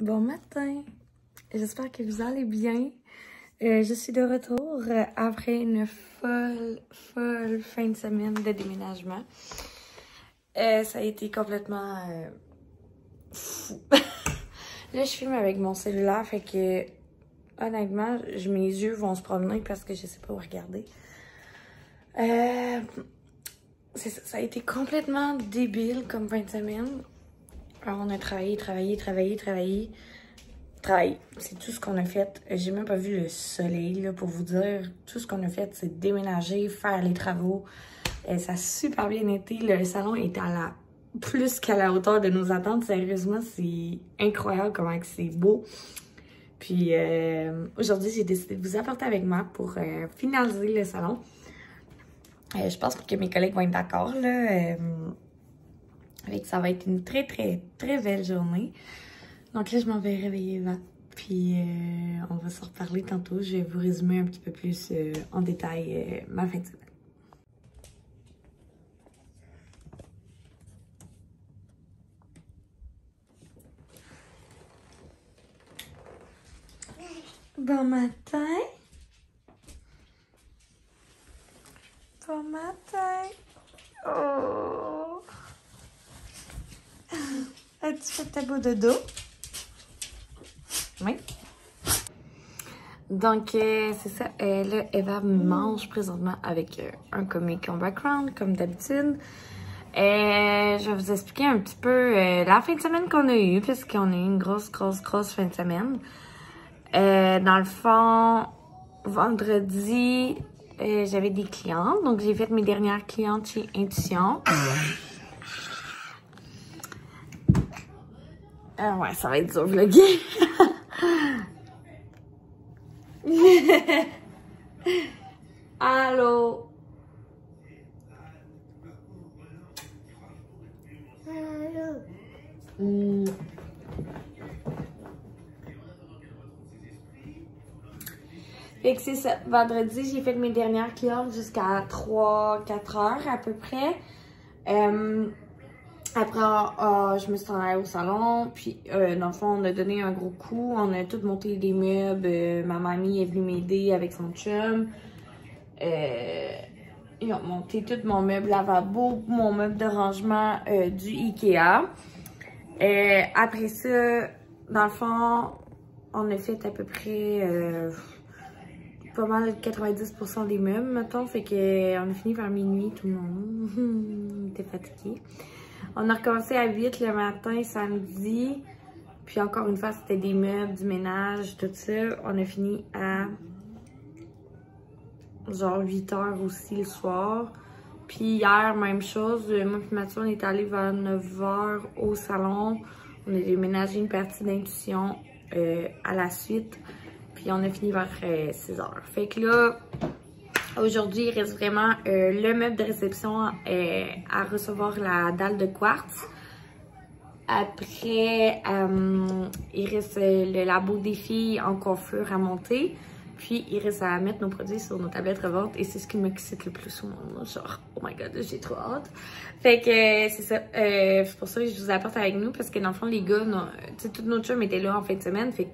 Bon matin, j'espère que vous allez bien. Je suis de retour après une folle fin de semaine de déménagement. Ça a été complètement fou. Là, je filme avec mon cellulaire, fait que honnêtement, mes yeux vont se promener parce que je sais pas où regarder. Ça a été complètement débile comme fin de semaine. Alors, on a travaillé. C'est tout ce qu'on a fait. J'ai même pas vu le soleil, là, pour vous dire. Tout ce qu'on a fait, c'est déménager, faire les travaux. Ça a super bien été. Le salon est plus qu'à la hauteur de nos attentes. Sérieusement, c'est incroyable comment c'est beau. Puis, aujourd'hui, j'ai décidé de vous apporter avec moi pour finaliser le salon. Je pense que mes collègues vont être d'accord, là. Ça va être une très belle journée. Donc là, je m'en vais réveiller Eva. Puis on va se reparler tantôt. Je vais vous résumer un petit peu plus en détail ma fin de semaine. Bon matin. Bon matin. Oh. As-tu fait ta beau dodo? Oui. Donc, c'est ça. Là, Eva mange présentement avec un comic en background, comme d'habitude. Je vais vous expliquer un petit peu la fin de semaine qu'on a eue, puisqu'on a eu une grosse fin de semaine. Dans le fond, vendredi, j'avais des clientes. Donc, j'ai fait mes dernières clientes chez Intuition. Ouais, ça va être dur, vlogger. Allô? Fait que c'est ça. Vendredi, j'ai fait mes dernières clientes jusqu'à 3-4 heures à peu près. Après, je me suis allée au salon, puis dans le fond, on a donné un gros coup. On a tout monté des meubles. Ma mamie est venue m'aider avec son chum. Ils ont monté tout mon meuble lavabo, mon meuble de rangement du Ikea. Après ça, dans le fond, on a fait à peu près pas mal de 90% des meubles, mettons. Fait qu'on a fini vers minuit, tout le monde était fatigué. On a recommencé à 8 le matin, samedi. Puis encore une fois, c'était des meubles, du ménage, tout ça. On a fini à genre 8 h aussi le soir. Puis hier, même chose. Moi et Mathieu, on est allés vers 9 h au salon. On a déménagé une partie d'Intuition à la suite. Puis on a fini vers 6 h. Fait que là, aujourd'hui, il reste vraiment le meuble de réception à recevoir la dalle de quartz. Après, il reste le labo des filles en coiffure à monter. Puis, il reste à mettre nos produits sur nos tablettes revente. Et c'est ce qui m'excite le plus au monde. Genre, oh my god, j'ai trop hâte. Fait que c'est ça. C'est pour ça que je vous apporte avec nous. Parce que dans le fond, les gars, tu sais, tous nos chums étaient là en fin de semaine. Fait que,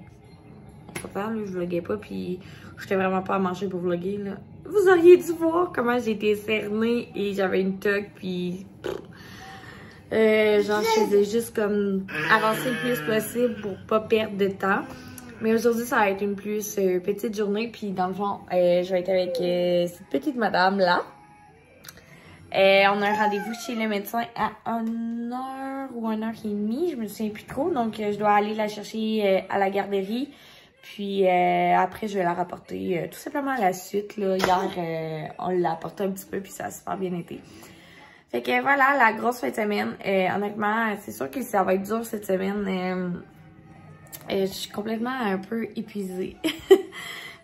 je vloguais pas. Puis, j'étais vraiment pas à manger pour vlogger, là. Vous auriez dû voir comment j'étais cernée et j'avais une toque, puis genre je faisais juste comme avancer le plus possible pour pas perdre de temps. Mais aujourd'hui, ça va être une plus petite journée, puis dans le fond, je vais être avec cette petite madame là. On a un rendez-vous chez le médecin à 1h ou 1h30, je me souviens plus trop, donc je dois aller la chercher à la garderie. Puis après, je vais la rapporter tout simplement à la suite. Là. Hier, on l'a apporté un petit peu, puis ça a super bien été. Fait que voilà, la grosse fin de semaine. Honnêtement, c'est sûr que ça va être dur cette semaine. Je suis complètement un peu épuisée.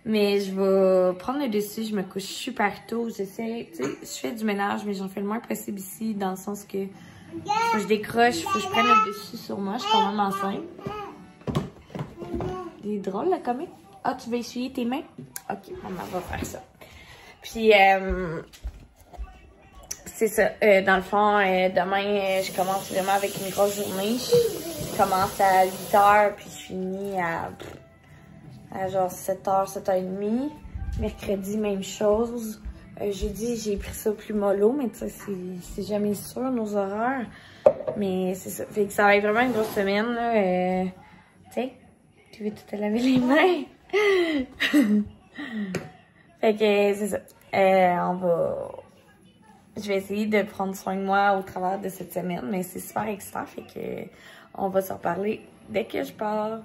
Mais je vais prendre le dessus. Je me couche super tôt. J'essaie, tu sais, je fais du ménage, mais j'en fais le moins possible ici, dans le sens que faut que je décroche, faut que je prenne le dessus sur moi. Je suis quand même enceinte. Il est drôle, le comic. Ah, tu veux essuyer tes mains? Ok, on va faire ça. Puis, c'est ça. Dans le fond, demain, je commence vraiment avec une grosse journée. je commence à 8h, puis je finis à genre 7h, 7h30. Mercredi, même chose. Jeudi, j'ai pris ça plus mollo, mais tu sais, c'est jamais sûr, nos horaires. Mais c'est ça. Fait que ça va être vraiment une grosse semaine, là. Tu sais, tu veux tout te laver les mains? Fait que c'est ça. Je vais essayer de prendre soin de moi au travers de cette semaine, mais c'est super excitant, fait que on va se reparler dès que je pars.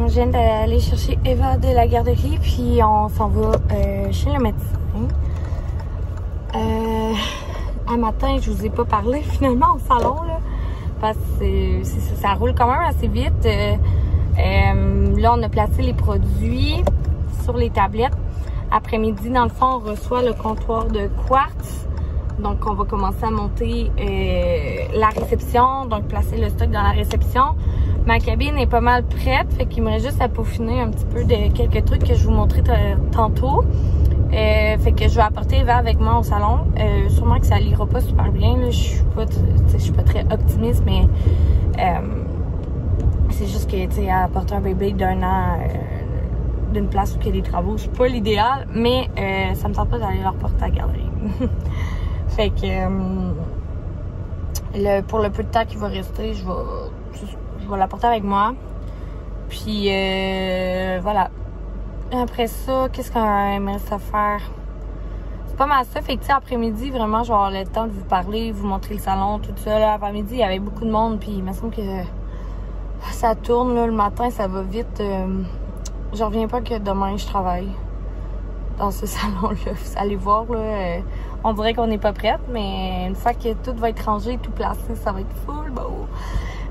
Je viens d'aller chercher Eva de la garderie, puis on s'en va chez le médecin. Un matin, je vous ai pas parlé finalement au salon, là, parce que ça roule quand même assez vite. Là, on a placé les produits sur les tablettes. Après-midi, dans le fond, on reçoit le comptoir de quartz. Donc, on va commencer à monter la réception, donc placer le stock dans la réception. Ma cabine est pas mal prête, fait qu'il me reste juste à peaufiner un petit peu de quelques trucs que je vous montrais tantôt. Fait que je vais apporter Eva avec moi au salon. Sûrement que ça l'ira pas super bien, là. Je suis pas très optimiste, mais c'est juste que, tu sais, apporter un bébé d'1 an d'une place où il y a des travaux, c'est pas l'idéal, mais ça me tente pas d'aller leur porter à la garderie. Fait que pour le peu de temps qu'il va rester, je vais la porter avec moi. Puis voilà. Après ça, qu'est-ce qu'on aimerait ça faire? C'est pas mal ça. Fait que tu sais, après-midi, vraiment, je vais avoir le temps de vous parler, vous montrer le salon, tout ça. Là, après-midi, il y avait beaucoup de monde. Puis il me semble que ça tourne là, le matin, ça va vite. Je reviens pas que demain, je travaille dans ce salon-là. Vous allez voir, là, on dirait qu'on n'est pas prête, mais une fois que tout va être rangé, tout placé, ça va être full beau.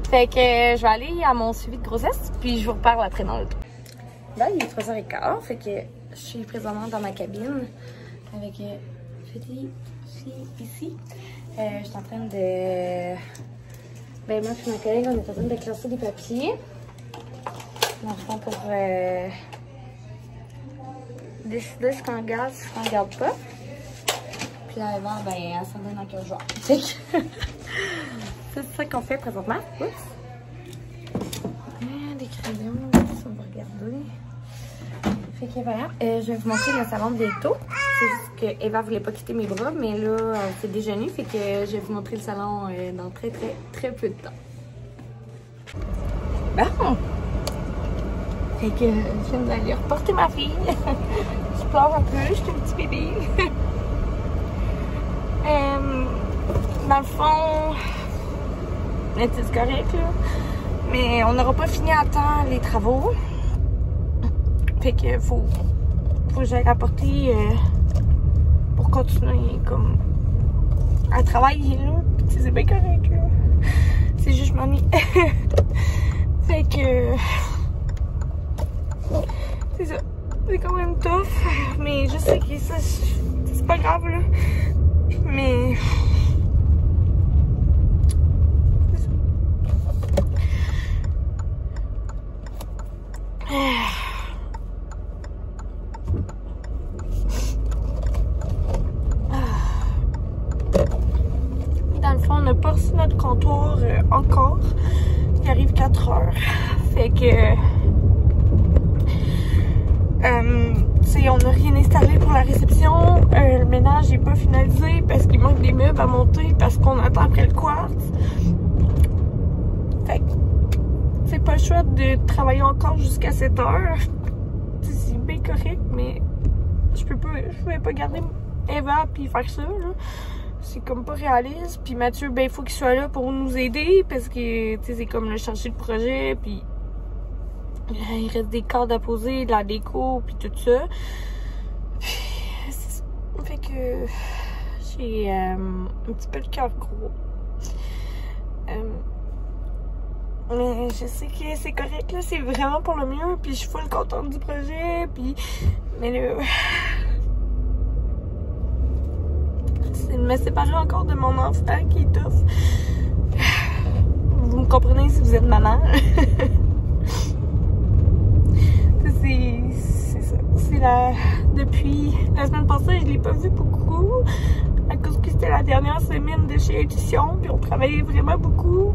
Fait que je vais aller à mon suivi de grossesse, puis je vous reparle après dans l'auto. Là, il est 3h15, fait que je suis présentement dans ma cabine avec Feli ici. Je suis en train de... Ben, moi et ma collègue, on est en train de classer des papiers. Dans le fond, pour décider ce qu'on garde, ce qu'on garde pas. Puis là, Eva, ben, elle s'en donne en 15 jours. Fait que... c'est ça qu'on fait présentement. Oups. Des crayons, ça, on va regarder. Fait que voilà, je vais vous montrer le salon bientôt. C'est juste que Eva voulait pas quitter mes bras, mais là, c'est déjeuner, fait que je vais vous montrer le salon dans très peu de temps. Bon! Fait que je viens d'aller reporter ma fille. Je pleure un peu, je suis un petit bébé. Dans le fond, c'est correct, là. Mais on n'aura pas fini à temps les travaux. Fait que faut que j'aille rapporter pour continuer comme à travailler, là. C'est bien correct, là. C'est juste je m'ennuie. Fait que c'est ça. C'est quand même tough. Mais je sais que ça, c'est pas grave, là. Mais n'a pas reçu notre comptoir encore. Il arrive 4 heures. Fait que... on n'a rien installé pour la réception. Le ménage n'est pas finalisé parce qu'il manque des meubles à monter parce qu'on attend après le quartz. Fait que c'est pas chouette de travailler encore jusqu'à 7 heures. C'est bien correct, mais je pouvais pas garder Eva puis faire ça, là. C'est comme pas réaliste. Puis Mathieu, ben il faut qu'il soit là pour nous aider parce que c'est comme le chargé de projet, puis il reste des cordes à poser, de la déco, puis tout ça. Fait que j'ai un petit peu le cœur gros. Mais je sais que c'est correct, là, c'est vraiment pour le mieux, puis je suis full contente du projet, puis... Mais là... c'est de me séparer encore de mon enfant qui est tough. Vous me comprenez si vous êtes maman. C'est ça. C'est depuis la semaine passée, je l'ai pas vu beaucoup. À cause que c'était la dernière semaine de chez Intuition, puis on travaillait vraiment beaucoup.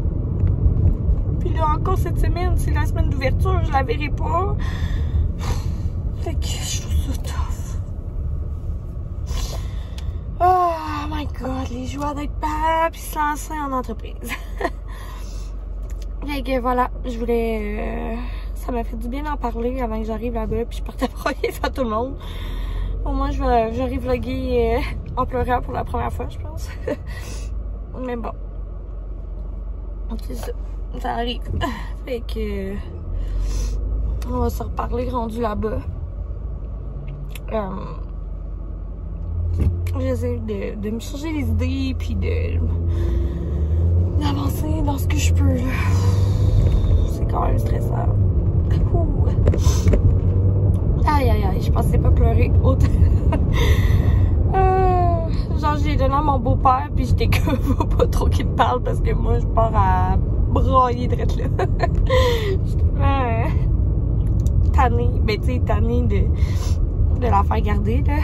Puis là, encore cette semaine, c'est la semaine d'ouverture, je la verrai pas. Fait que je trouve ça tough. Oh my god, les joies d'être parent puis se lancer en entreprise. Fait que voilà, je voulais... ça m'a fait du bien d'en parler avant que j'arrive là-bas puis je partais broyer à tout le monde. Au moins, j'aurais vlogué en pleurant pour la première fois, je pense. Mais bon. C'est ça. Ça arrive. Fait que... on va se reparler rendu là-bas. J'essaie de me changer les idées puis d'avancer dans ce que je peux. C'est quand même stressant. Ouh. Aïe aïe aïe, je pensais pas pleurer autant. Genre j'ai donné à mon beau-père puis j'étais comme faut pas trop qu'il me parle parce que moi je pars à brailler direct là. J'étais tannée, ben tu sais tannée de la faire garder là.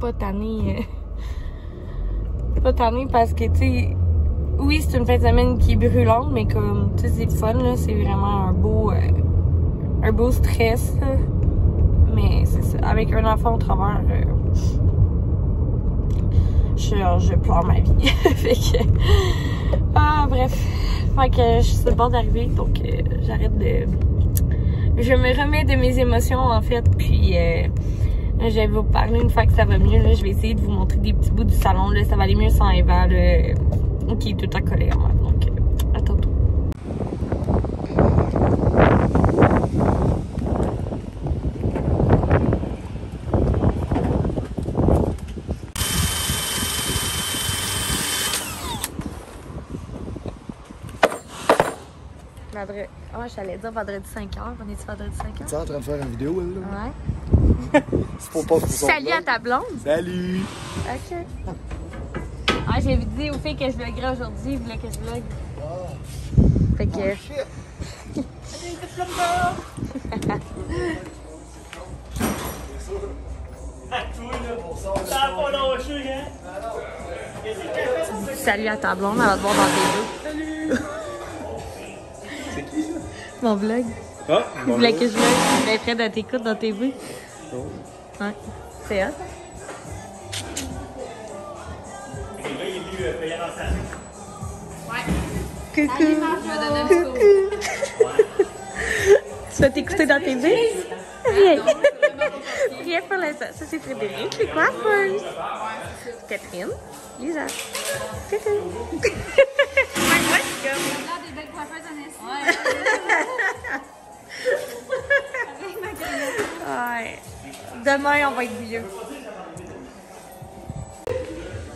Pas tannée parce que tu sais oui c'est une fin de semaine qui est brûlante mais comme tu sais c'est fun là, c'est vraiment un beau stress là. Mais c'est ça, avec un enfant au travers je pleure ma vie. Fait que bref, fait que je suis sur le bord d'arriver donc j'arrête de... je me remets de mes émotions en fait puis je vais vous parler une fois que ça va mieux. Là, je vais essayer de vous montrer des petits bouts du salon. Là, ça va aller mieux sans Eva, là, qui est tout à coller à moi. Donc, à tantôt. Oh, j'allais dire vendredi 5h. On est-tu vendredi 5h? Tu es en train de faire une vidéo, elle, là? Ouais. C'est pour pas salut à ta blonde. Salut. Ok. Ah, j'ai dit aux filles que je vloguerais aujourd'hui, ils voulaient que je vlogue. Oh. Fait que... Oh, shit. Salut à ta blonde, elle va te voir dans tes deux. Salut. C'est qui, ça? Mon vlog. Ah, il voulait que je vlogue. Il est prêt de t'écouter dans tes vues. Oh. Ouais. C'est hot. Coucou. Coucou. Tu vas t'écouter dans tes vues? Rien. Rien pour l'instant. Ça, c'est Frédéric, les coiffeuses. Catherine. Lisa. Coucou. Moi, je suis comme... des belles coiffeuses en essai. Ouais. Demain, on va être vieux.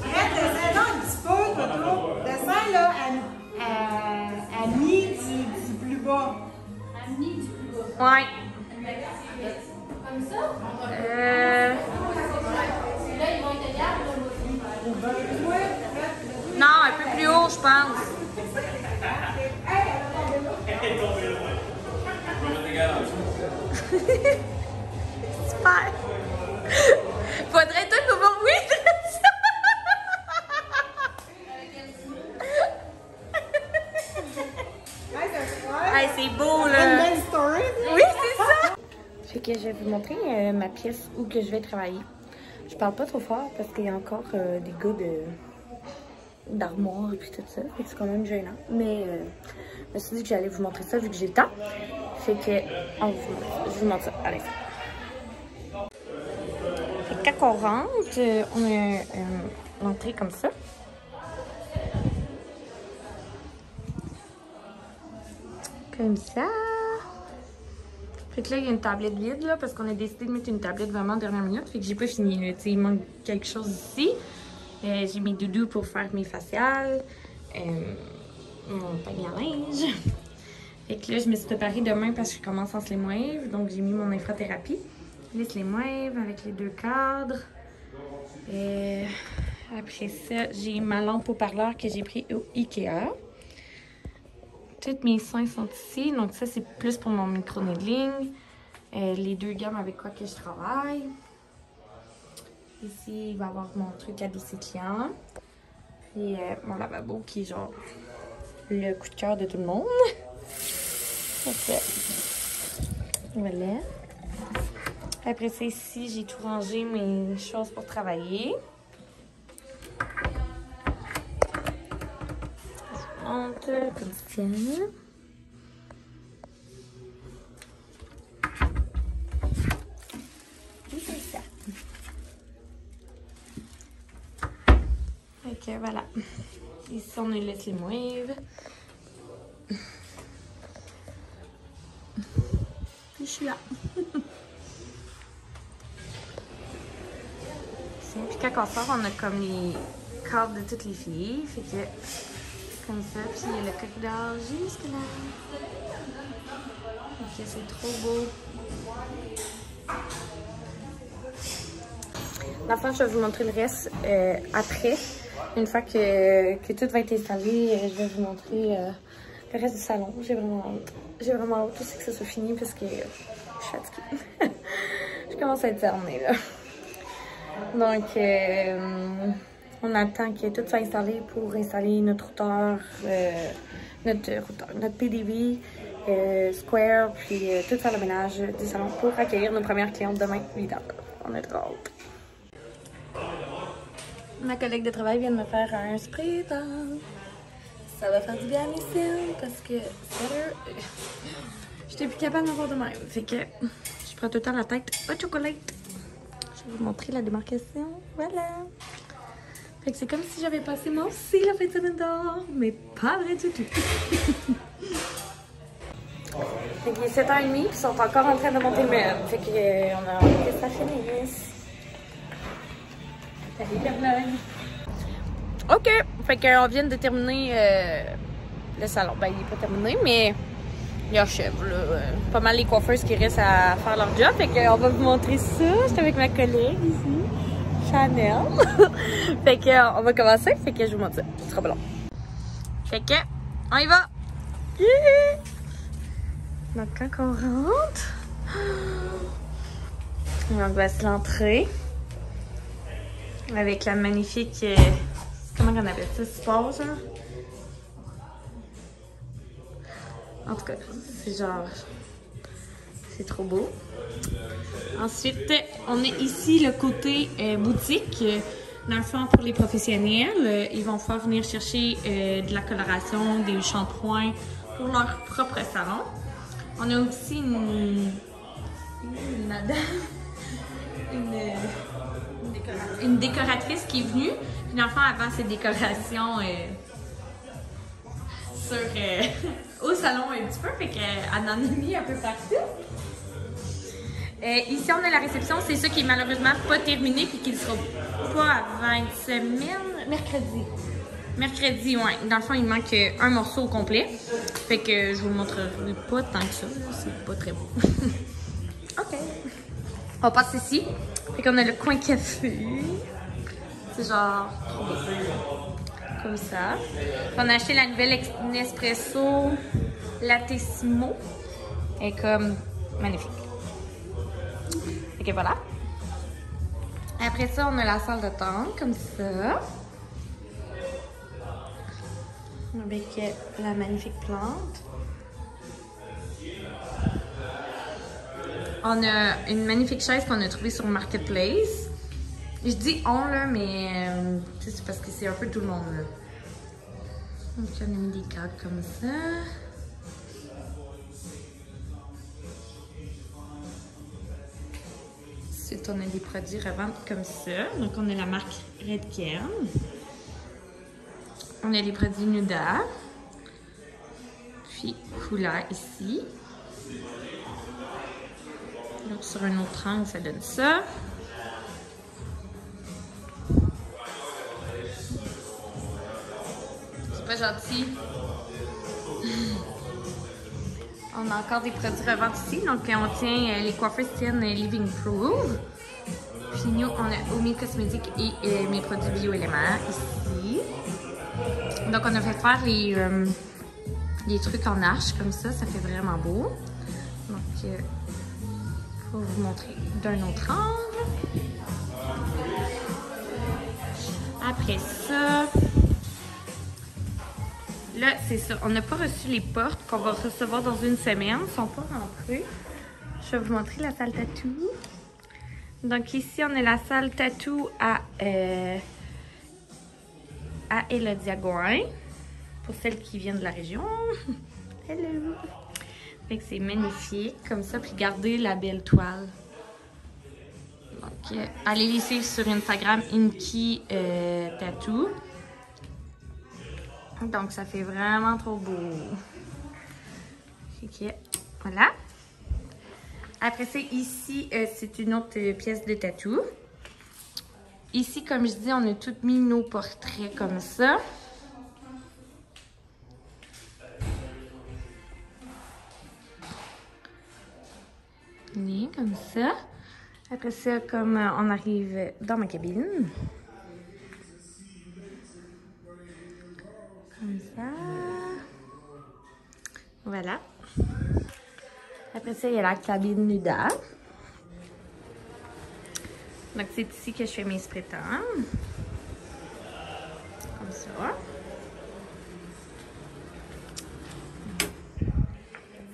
Arrête, descends là un petit peu, Toto. Descends là à mi du plus bas. À mi du plus bas. Ouais. Comme ça? Là, ils vont être égales. Non, un peu plus haut, je pense. Super. Faudrait tout que vous oui. montrer ma pièce où que je vais travailler. Je parle pas trop fort parce qu'il y a encore des gars d'armoire et tout ça. Fait que c'est quand même gênant. Mais je me suis dit que j'allais vous montrer ça vu que j'ai le temps. Fait que je vous montre ça. Allez. Fait que quand on rentre, on a l'entrée comme ça. Comme ça. Fait que là, il y a une tablette vide, là, parce qu'on a décidé de mettre une tablette vraiment dernière minute. Fait que j'ai pas fini, là. Il manque quelque chose ici. J'ai mes doudous pour faire mes faciales. Mon panier à linge. Fait que là, je me suis préparée demain parce que je commence en Slim Wave. Donc, j'ai mis mon infrathérapie. Les Slim Wave avec les 2 cadres. Après ça, j'ai ma lampe haut-parleur que j'ai pris au Ikea. Toutes mes seins sont ici, donc ça c'est plus pour mon micro-needling. Les 2 gammes avec quoi que je travaille. Ici, il va y avoir mon truc adoucissant. Puis mon lavabo qui est genre le coup de cœur de tout le monde. Ok. Voilà. Après ça, ici, j'ai tout rangé mes choses pour travailler. Comme ça. Et c'est ça. Ok, voilà. Ici, on a le Slim Wave. Je suis là. Puis quand on sort, on a comme les cadres de toutes les filles. Fait que comme ça, puis il y a le corridor juste là. Ok, c'est trop beau. Dans le fond, je vais vous montrer le reste après. Une fois que tout va être installé, je vais vous montrer le reste du salon. J'ai vraiment hâte. J'ai vraiment hâte aussi que ça soit fini parce que je suis fatiguée. Je commence à être cernée là. Donc, on attend que tout soit installé pour installer notre routeur, notre PDV, Square, puis tout faire le ménage du salon pour accueillir nos premières clientes demain, 8h. On est trop hâte. Ma collègue de travail vient de me faire un spray dans. Ça va faire du bien à mes cils parce que, sérieux, j'étais plus capable de me voir de même. Fait que je prends tout le temps la tête au chocolat. Je vais vous montrer la démarcation. Voilà. Fait que c'est comme si j'avais passé moi aussi la fin de semaine dehors, mais pas vrai du tout. Fait qu'il est 7h30 puis ils sont encore en train de monter le meuble. Fait qu'on a hâte que ça finisse. Salut Caroline. Ok, fait qu'on vient de terminer le salon. Ben il est pas terminé, mais il achève là. Pas mal les coiffeuses qui restent à faire leur job. Fait qu'on va vous montrer ça. J'étais avec ma collègue ici. Chanel. Fait que on va commencer. Fait que je vous montre ça. Ce sera pas long. Fait que on y va. Donc quand on rentre, on voici l'entrée avec la magnifique comment on appelle ça, sport genre. En tout cas, c'est genre c'est trop beau. Ensuite, on est ici le côté boutique. Dans le fond, pour les professionnels, ils vont pouvoir venir chercher de la coloration, des shampoings pour leur propre salon. On a aussi une madame, une décoratrice qui est venue. Puis dans le fond, avant ces décorations au salon un petit peu, fait qu'elle en a mis un peu partout. Ici, on a la réception. C'est ça qui est malheureusement pas terminé puis qui ne sera pas avant une semaine. Mercredi. Mercredi, ouais. Dans le fond, il manque un morceau au complet. Fait que je vous le montrerai pas tant que ça. C'est pas très beau. OK. On passe ici. Fait qu'on a le coin café. C'est genre trop beau. Comme ça. On a acheté la nouvelle Nespresso Lattissimo. Elle est comme magnifique. Ok, voilà. Après ça, on a la salle d'attente, comme ça. Avec la magnifique plante. On a une magnifique chaise qu'on a trouvée sur Marketplace. Je dis on là, mais c'est parce que c'est un peu tout le monde là. Donc on a mis des cadres comme ça. Ensuite on a des produits revente comme ça. Donc on a la marque Redken. On a les produits Nuda. Puis Hula ici. Donc sur un autre angle, ça donne ça. C'est pas gentil. On a encore des produits revente ici. Donc on tient les coiffeurs tiennent Living Proof. Puis nous, on a Omi Cosmétiques et mes produits bio-éléments ici. Donc on a fait faire les trucs en arche comme ça fait vraiment beau. Donc pour vous montrer d'un autre angle. Après ça, là c'est ça, on n'a pas reçu les portes qu'on va recevoir dans une semaine, ils sont pas rentrés. Je vais vous montrer la salle tatou. Donc ici on a la salle tatou à Elodia Gouin, pour celles qui viennent de la région. Hello! Fait que c'est magnifique, comme ça, puis regardez la belle toile. Donc, allez les suivre sur Instagram, Inky Tattoo. Donc, ça fait vraiment trop beau. Ok, voilà. Après ça, ici, c'est une autre pièce de tatou. Ici, comme je dis, on a tout mis nos portraits comme ça. Comme ça. Après ça, comme on arrive dans ma cabine. Comme ça. Voilà. Après ça, il y a la cabine Nuda. Donc, c'est ici que je fais mes spray-tans. Comme ça.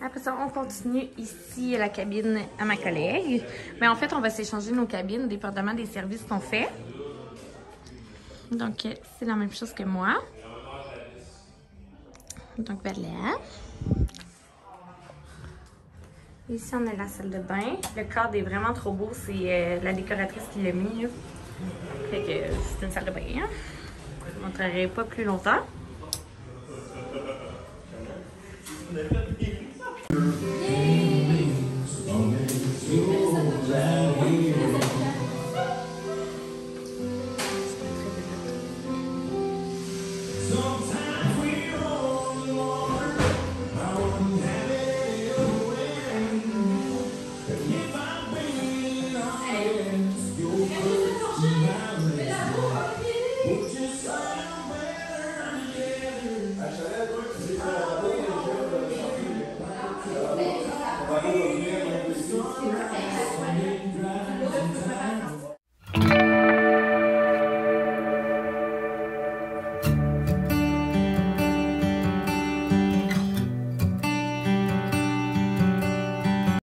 Après ça, on continue ici à la cabine à ma collègue. Mais en fait, on va s'échanger nos cabines dépendamment des services qu'on fait. Donc, c'est la même chose que moi. Donc, voilà. Ici, on a la salle de bain. Le cadre est vraiment trop beau. C'est la décoratrice qui l'a mis. Là. Fait que c'est une salle de bain. Hein? Je ne montrerai pas plus longtemps. Yeah.